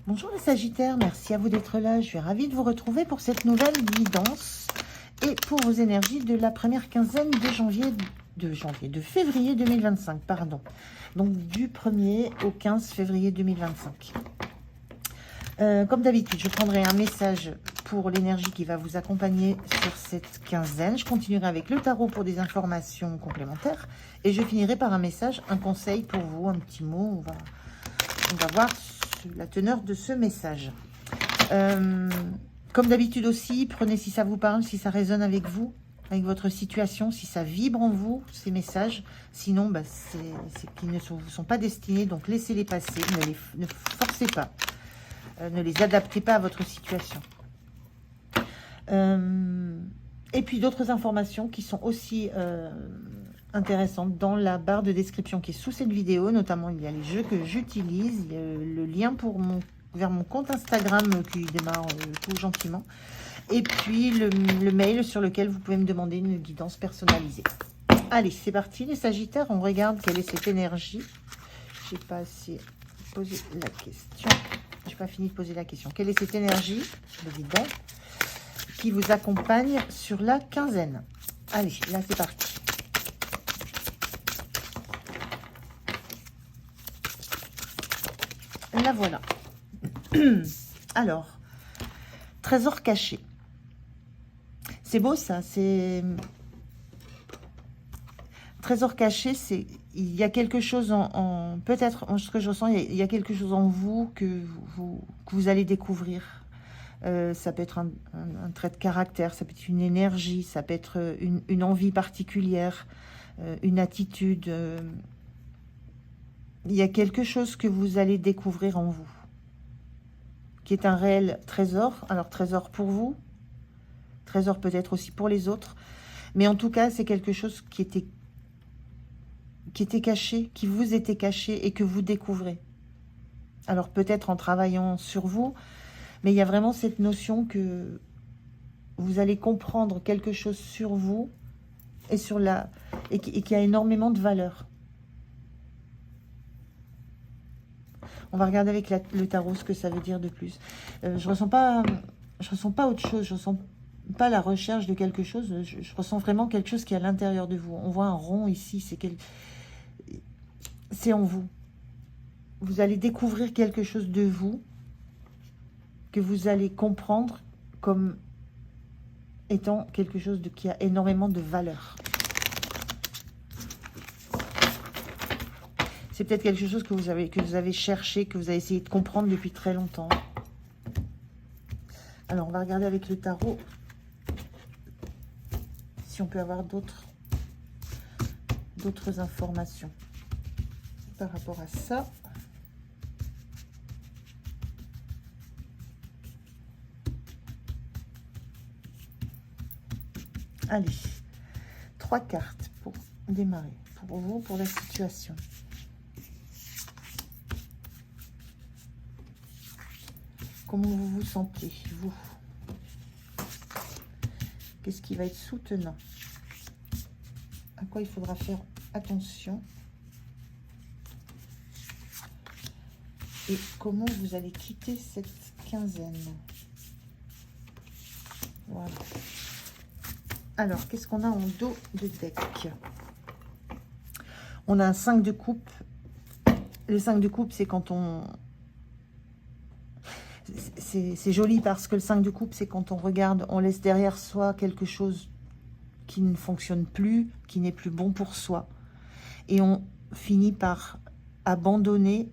Bonjour les Sagittaires, merci à vous d'être là. Je suis ravie de vous retrouver pour cette nouvelle guidance et pour vos énergies de la première quinzaine de février 2025, pardon. Donc du 1er au 15 février 2025. Comme d'habitude, je prendrai un message pour l'énergie qui va vous accompagner sur cette quinzaine. Je continuerai avec le tarot pour des informations complémentaires et je finirai par un message, un conseil pour vous, un petit mot. On va voir la teneur de ce message. Comme d'habitude aussi, prenez si ça vous parle, si ça résonne avec vous, avec votre situation, si ça vibre en vous, ces messages. Sinon, bah, c'est qu'ils ne vous sont pas destinés, donc laissez-les passer, ne forcez pas, ne les adaptez pas à votre situation. Et puis d'autres informations qui sont aussi intéressantes dans la barre de description qui est sous cette vidéo. Notamment, il y a les jeux que j'utilise, le lien vers mon compte Instagram qui démarre tout gentiment. Et puis le mail sur lequel vous pouvez me demander une guidance personnalisée. Allez, c'est parti les Sagittaires, on regarde quelle est cette énergie. J'ai pas assez posé la question. J'ai pas fini de poser la question. Quelle est cette énergie, évidemment, qui vous accompagne sur la quinzaine? Allez, là c'est parti. La voilà. Alors, trésor caché. C'est beau ça, c'est... Trésor caché, c'est... Il y a quelque chose peut-être, ce que je ressens, il y a quelque chose en vous que vous allez découvrir. Ça peut être un trait de caractère, ça peut être une énergie, ça peut être une envie particulière, une attitude. Il y a quelque chose que vous allez découvrir en vous, qui est un réel trésor. Alors, trésor pour vous, trésor peut-être aussi pour les autres. Mais en tout cas, c'est quelque chose qui était caché, qui vous était caché et que vous découvrez. Alors, peut-être en travaillant sur vous, mais il y a vraiment cette notion que vous allez comprendre quelque chose sur vous et qui a énormément de valeur. On va regarder avec le tarot ce que ça veut dire de plus. Je ressens pas autre chose. Je ressens pas la recherche de quelque chose. Je ressens vraiment quelque chose qui est à l'intérieur de vous. On voit un rond ici. C'est en vous. Vous allez découvrir quelque chose de vous que vous allez comprendre comme étant quelque chose qui a énormément de valeur. C'est peut-être quelque chose que vous avez cherché, que vous avez essayé de comprendre depuis très longtemps. Alors, on va regarder avec le tarot si on peut avoir d'autres informations par rapport à ça. Allez, 3 cartes pour démarrer, pour vous, pour la situation. Comment vous vous sentez, vous? Qu'est-ce qui va être soutenant? À quoi il faudra faire attention? Et comment vous allez quitter cette quinzaine? Voilà. Alors, qu'est-ce qu'on a en dos de deck? On a un 5 de coupe. Le 5 de coupe, c'est quand on... C'est joli parce que le 5 de coupe, c'est quand on regarde, on laisse derrière soi quelque chose qui ne fonctionne plus, qui n'est plus bon pour soi. Et on finit par abandonner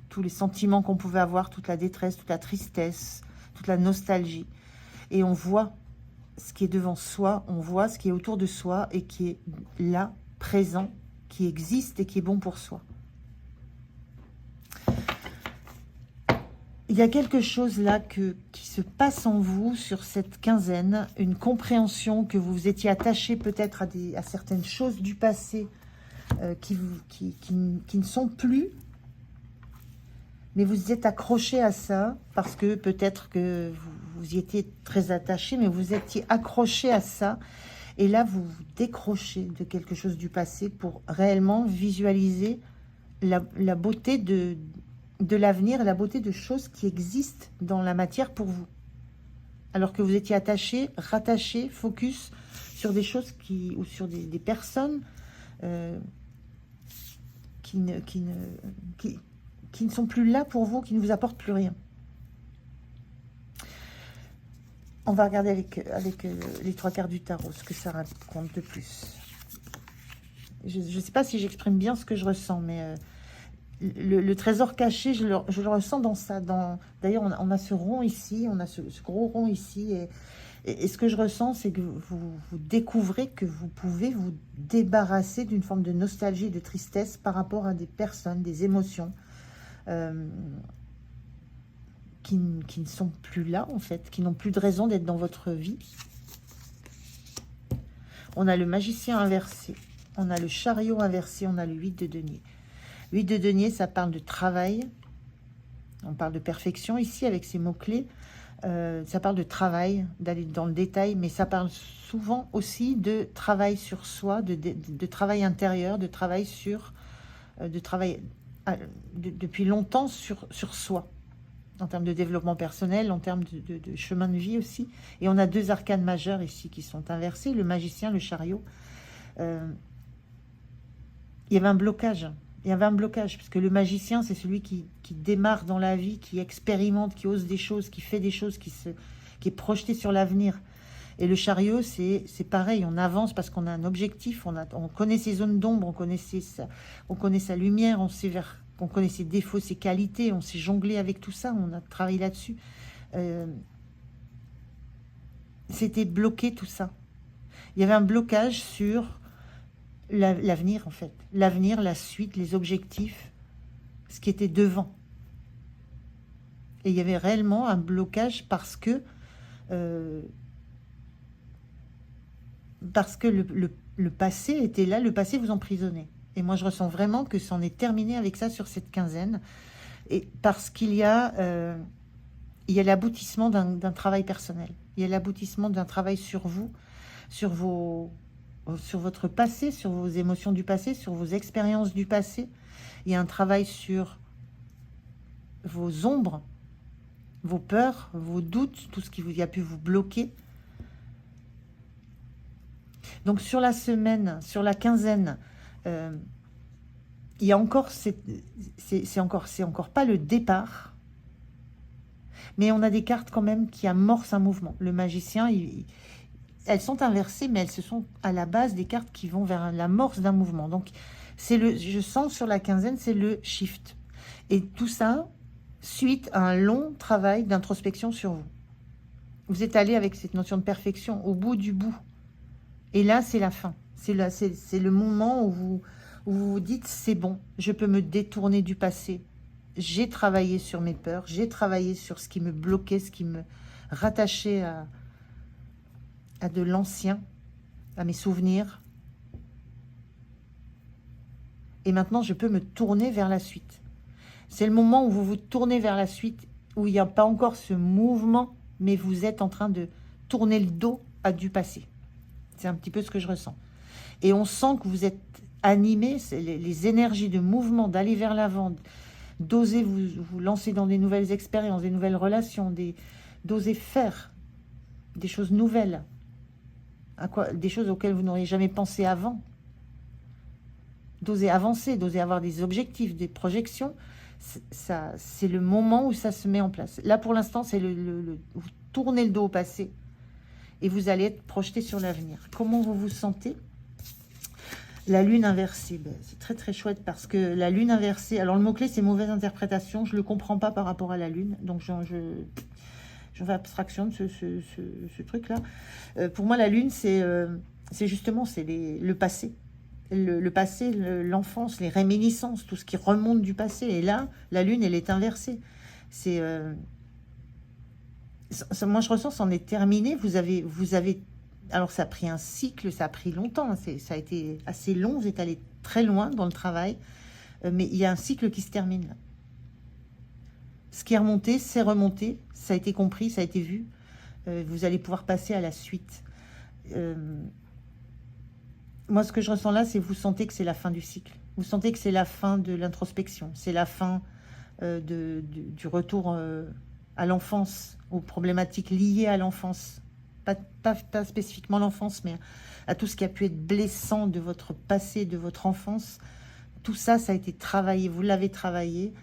tous les sentiments qu'on pouvait avoir, toute la détresse, toute la tristesse, toute la nostalgie. Et on voit ce qui est devant soi, on voit ce qui est autour de soi et qui est là, présent, qui existe et qui est bon pour soi. Il y a quelque chose là qui se passe en vous sur cette quinzaine, une compréhension que vous étiez attaché peut-être à certaines choses du passé qui ne sont plus, mais vous y êtes accroché à ça parce que peut-être que vous y étiez très attaché, mais vous étiez accroché à ça. Et là, vous vous décrochez de quelque chose du passé pour réellement visualiser la beauté de l'avenir et la beauté de choses qui existent dans la matière pour vous. Alors que vous étiez attaché, rattaché, focus sur des choses ou sur des personnes qui ne sont plus là pour vous, qui ne vous apportent plus rien. On va regarder avec les 3 cartes du tarot, ce que ça raconte de plus. Je ne sais pas si j'exprime bien ce que je ressens, mais le trésor caché, je le ressens dans ça. D'ailleurs, on a ce rond ici, on a ce gros rond ici, et ce que je ressens, c'est que vous découvrez que vous pouvez vous débarrasser d'une forme de nostalgie et de tristesse par rapport à des personnes, des émotions qui ne sont plus là, en fait, qui n'ont plus de raison d'être dans votre vie. On a le magicien inversé, on a le chariot inversé, on a le 8 de denier. 8 de denier, ça parle de travail. On parle de perfection ici avec ces mots-clés. Ça parle de travail, d'aller dans le détail, mais ça parle souvent aussi de travail sur soi, de travail intérieur, de travail depuis longtemps sur soi, en termes de développement personnel, en termes de chemin de vie aussi. Et on a 2 arcanes majeures ici qui sont inversées, le magicien, le chariot. Il y avait un blocage. Il y avait un blocage, parce que le magicien, c'est celui qui démarre dans la vie, qui expérimente, qui ose des choses, qui fait des choses, qui est projeté sur l'avenir. Et le chariot, c'est pareil, on avance parce qu'on a un objectif, on connaît ses zones d'ombre, on connaît sa lumière, on connaît ses défauts, ses qualités, on s'est jonglé avec tout ça, on a travaillé là-dessus. C'était bloqué tout ça. Il y avait un blocage sur l'avenir, en fait. L'avenir, la suite, les objectifs, ce qui était devant. Et il y avait réellement un blocage parce que le passé était là, le passé vous emprisonnait. Et moi, je ressens vraiment que c'en est terminé avec ça sur cette quinzaine. Et parce qu'il y a l'aboutissement d'un travail personnel. Il y a l'aboutissement d'un travail sur vous, sur votre passé, sur vos émotions du passé, sur vos expériences du passé. Il y a un travail sur vos ombres, vos peurs, vos doutes, tout ce qui a pu vous bloquer. Donc sur la semaine, sur la quinzaine, il y a encore, c'est encore pas le départ, mais on a des cartes quand même qui amorcent un mouvement. Le magicien, elles sont inversées, mais elles se sont à la base des cartes qui vont vers l'amorce d'un mouvement. Donc, je sens sur la quinzaine, c'est le shift. Et tout ça, suite à un long travail d'introspection sur vous. Vous êtes allé avec cette notion de perfection au bout du bout. Et là, c'est la fin. C'est le moment où vous vous dites, c'est bon, je peux me détourner du passé. J'ai travaillé sur mes peurs, j'ai travaillé sur ce qui me bloquait, ce qui me rattachait à de l'ancien, à mes souvenirs. Et maintenant, je peux me tourner vers la suite. C'est le moment où vous vous tournez vers la suite, où il n'y a pas encore ce mouvement, mais vous êtes en train de tourner le dos à du passé. C'est un petit peu ce que je ressens. Et on sent que vous êtes animé, les énergies de mouvement, d'aller vers l'avant, d'oser vous lancer dans des nouvelles expériences, des nouvelles relations, d'oser faire des choses nouvelles, des choses auxquelles vous n'auriez jamais pensé avant, d'oser avancer, d'oser avoir des objectifs, des projections. C'est le moment où ça se met en place. Là, pour l'instant, c'est vous tournez le dos au passé et vous allez être projeté sur l'avenir. Comment vous vous sentez? La lune inversée, c'est très très chouette parce que la lune inversée, alors le mot-clé c'est mauvaise interprétation, je ne le comprends pas par rapport à la lune, donc j'en fais abstraction de ce truc-là. Pour moi, la lune, c'est justement le passé. Le passé, l'enfance, les réminiscences, tout ce qui remonte du passé. Et là, la lune, elle est inversée. Moi, je ressens, c'en est terminé. Vous avez alors, ça a pris un cycle, ça a pris longtemps. Ça a été assez long, vous êtes allé très loin dans le travail. Mais il y a un cycle qui se termine là. Ce qui est remonté, c'est remonté. Ça a été compris, ça a été vu. Vous allez pouvoir passer à la suite. Moi, ce que je ressens là, c'est vous sentez que c'est la fin du cycle. Vous sentez que c'est la fin de l'introspection. C'est la fin du retour à l'enfance, aux problématiques liées à l'enfance. Pas spécifiquement l'enfance, mais à tout ce qui a pu être blessant de votre passé, de votre enfance. Tout ça, ça a été travaillé, vous l'avez travaillé.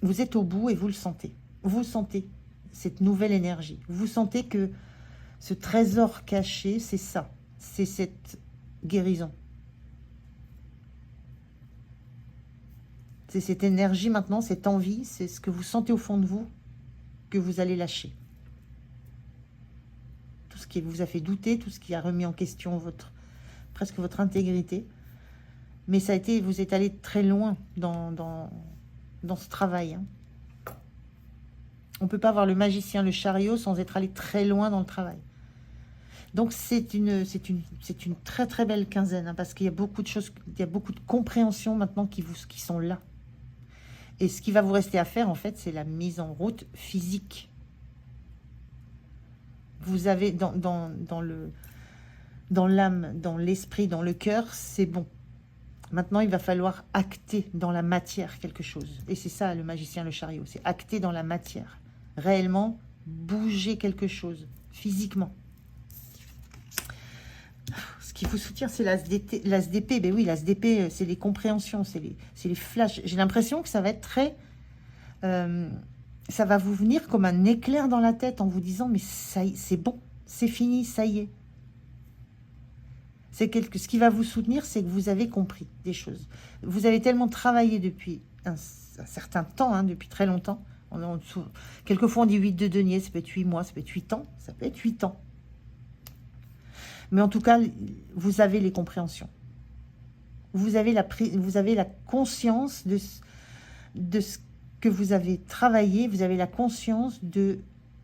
Vous êtes au bout et vous le sentez. Vous sentez cette nouvelle énergie. Vous sentez que ce trésor caché, c'est ça. C'est cette guérison. C'est cette énergie maintenant, cette envie, c'est ce que vous sentez au fond de vous que vous allez lâcher. Tout ce qui vous a fait douter, tout ce qui a remis en question presque votre intégrité. Mais ça a été, vous êtes allé très loin dans ce travail. Hein. On ne peut pas voir le magicien, le chariot, sans être allé très loin dans le travail. Donc c'est une très très belle quinzaine, hein, parce qu'il y a beaucoup de choses, il y a beaucoup de compréhension maintenant qui sont là. Et ce qui va vous rester à faire, en fait, c'est la mise en route physique. Vous avez dans l'âme, dans l'esprit, dans le cœur, c'est bon. Maintenant, il va falloir acter dans la matière quelque chose. Et c'est ça, le magicien, le chariot. C'est acter dans la matière. Réellement, bouger quelque chose, physiquement. Ce qui vous soutient, c'est l'ASDP. Ben oui, l'ASDP, c'est les compréhensions, c'est les flashs. J'ai l'impression que ça va être très... ça va vous venir comme un éclair dans la tête en vous disant, mais c'est bon, c'est fini, ça y est. Ce qui va vous soutenir, c'est que vous avez compris des choses. Vous avez tellement travaillé depuis un certain temps, hein, depuis très longtemps. Quelquefois, on dit 8 de denier, ça peut être 8 mois, ça peut être 8 ans, ça peut être 8 ans. Mais en tout cas, vous avez les compréhensions. Vous avez la conscience de ce que vous avez travaillé, vous avez la conscience de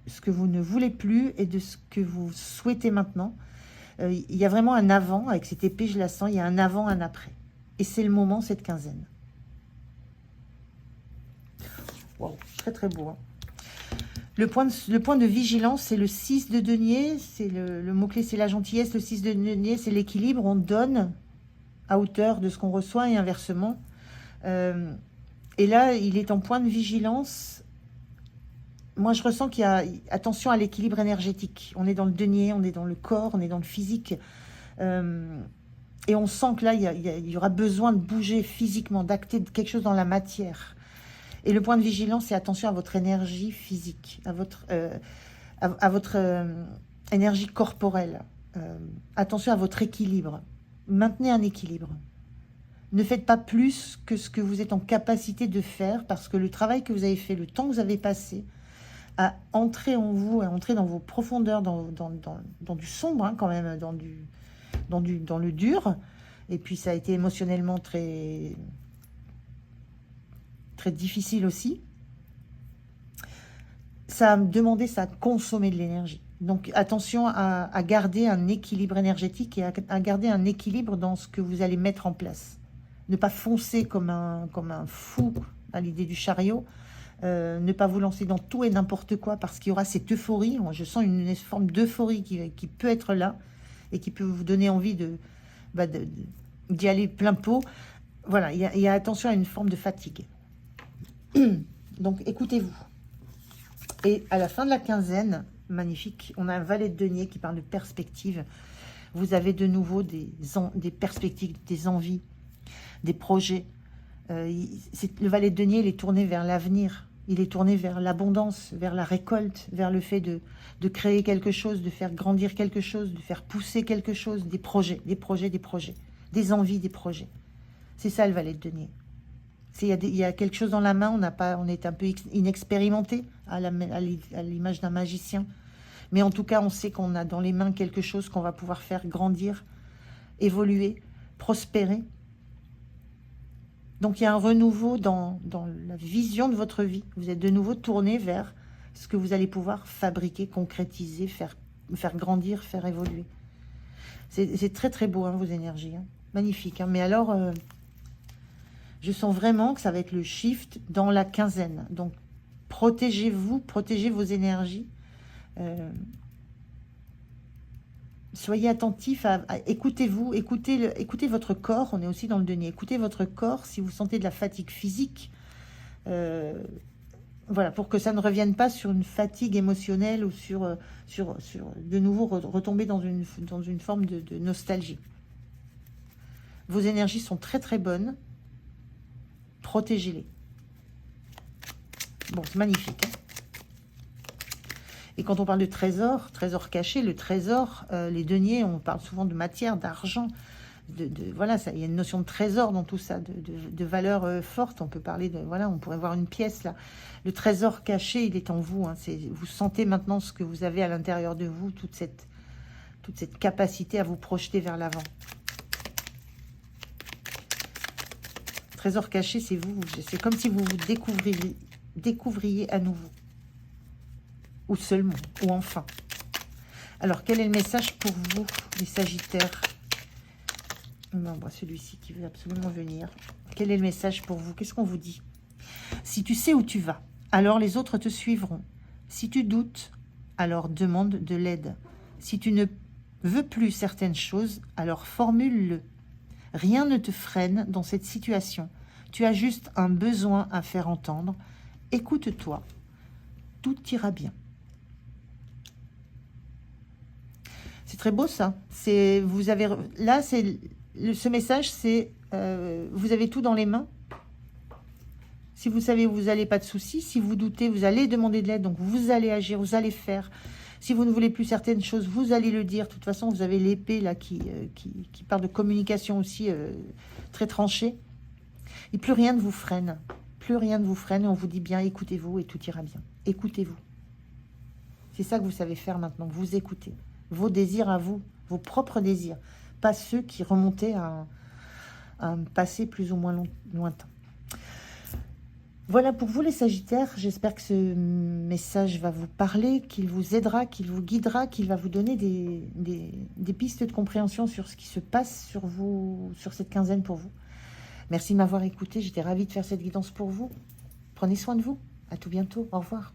ce que vous ne voulez plus et de ce que vous souhaitez maintenant. Il y a vraiment un avant, avec cette épée, je la sens, il y a un avant, un après. Et c'est le moment, cette quinzaine. Wow, très très beau. Hein. Le point de vigilance, c'est le 6 de denier. C'est le mot-clé, c'est la gentillesse. Le 6 de denier, c'est l'équilibre. On donne à hauteur de ce qu'on reçoit et inversement. Et là, il est en point de vigilance. Moi, je ressens qu'il y a attention à l'équilibre énergétique. On est dans le denier, on est dans le corps, on est dans le physique. Et on sent que là, il y aura besoin de bouger physiquement, d'acter quelque chose dans la matière. Et le point de vigilance, c'est attention à votre énergie physique, à votre énergie corporelle. Attention à votre équilibre. Maintenez un équilibre. Ne faites pas plus que ce que vous êtes en capacité de faire, parce que le travail que vous avez fait, le temps que vous avez passé, à entrer en vous, à entrer dans vos profondeurs, dans du sombre, hein, quand même, dans le dur. Et puis ça a été émotionnellement très difficile aussi. Ça a demandé, ça a consommé de l'énergie. Donc attention à garder un équilibre énergétique et à garder un équilibre dans ce que vous allez mettre en place. Ne pas foncer comme un fou à l'idée du chariot. Ne pas vous lancer dans tout et n'importe quoi, parce qu'il y aura cette euphorie. Je sens une forme d'euphorie qui peut être là et qui peut vous donner envie d'y aller plein pot. Voilà, il y a attention à une forme de fatigue. Donc écoutez-vous. Et à la fin de la quinzaine, magnifique, on a un valet de denier qui parle de perspective. Vous avez de nouveau des perspectives, des envies, des projets. Le valet de denier, il est tourné vers l'avenir. Il est tourné vers l'abondance, vers la récolte, vers le fait de créer quelque chose, de faire grandir quelque chose, de faire pousser quelque chose, des projets, des envies, des projets. C'est ça le valet de denier. Il y a quelque chose dans la main, on est un peu inexpérimenté à l'image d'un magicien. Mais en tout cas, on sait qu'on a dans les mains quelque chose qu'on va pouvoir faire grandir, évoluer, prospérer. Donc il y a un renouveau dans la vision de votre vie. Vous êtes de nouveau tourné vers ce que vous allez pouvoir fabriquer, concrétiser, faire grandir, faire évoluer. C'est très très beau, hein, vos énergies. Hein. Magnifique. Hein. Mais alors... je sens vraiment que ça va être le shift dans la quinzaine. Donc, protégez-vous, protégez vos énergies. Soyez attentifs écoutez-vous, écoutez votre corps. On est aussi dans le denier. Écoutez votre corps. Si vous sentez de la fatigue physique, Voilà, pour que ça ne revienne pas sur une fatigue émotionnelle ou sur de nouveau retomber dans une forme de nostalgie. Vos énergies sont très très bonnes. Protégez-les. Bon, c'est magnifique. Hein. Et quand on parle de trésor caché, le trésor, les deniers, on parle souvent de matière, d'argent. Voilà, il y a une notion de trésor dans tout ça, de valeur forte. On peut parler de, voilà, on pourrait voir une pièce là. Le trésor caché, il est en vous. Hein, vous sentez maintenant ce que vous avez à l'intérieur de vous, toute cette capacité à vous projeter vers l'avant. Trésor caché, c'est vous. C'est comme si vous vous découvriez à nouveau. Ou seulement, ou enfin. Alors, quel est le message pour vous, les Sagittaires? Non, bah, celui-ci qui veut absolument venir. Quel est le message pour vous? Qu'est-ce qu'on vous dit? Si tu sais où tu vas, alors les autres te suivront. Si tu doutes, alors demande de l'aide. Si tu ne veux plus certaines choses, alors formule-le. Rien ne te freine dans cette situation. Tu as juste un besoin à faire entendre. Écoute-toi. Tout ira bien. C'est très beau ça. Vous avez là, ce message, c'est vous avez tout dans les mains. Si vous savez où vous allez, pas de souci. Si vous doutez, vous allez demander de l'aide. Donc vous allez agir, vous allez faire. Si vous ne voulez plus certaines choses, vous allez le dire. De toute façon, vous avez l'épée là qui parle de communication aussi très tranchée. Et plus rien ne vous freine. Plus rien ne vous freine. Et on vous dit bien, écoutez-vous et tout ira bien. Écoutez-vous. C'est ça que vous savez faire maintenant. Vous écoutez. Vos désirs à vous. Vos propres désirs. Pas ceux qui remontaient à un passé plus ou moins lointain. Voilà pour vous les Sagittaires, j'espère que ce message va vous parler, qu'il vous aidera, qu'il vous guidera, qu'il va vous donner des pistes de compréhension sur ce qui se passe sur cette quinzaine pour vous. Merci de m'avoir écouté, j'étais ravie de faire cette guidance pour vous. Prenez soin de vous, à tout bientôt, au revoir.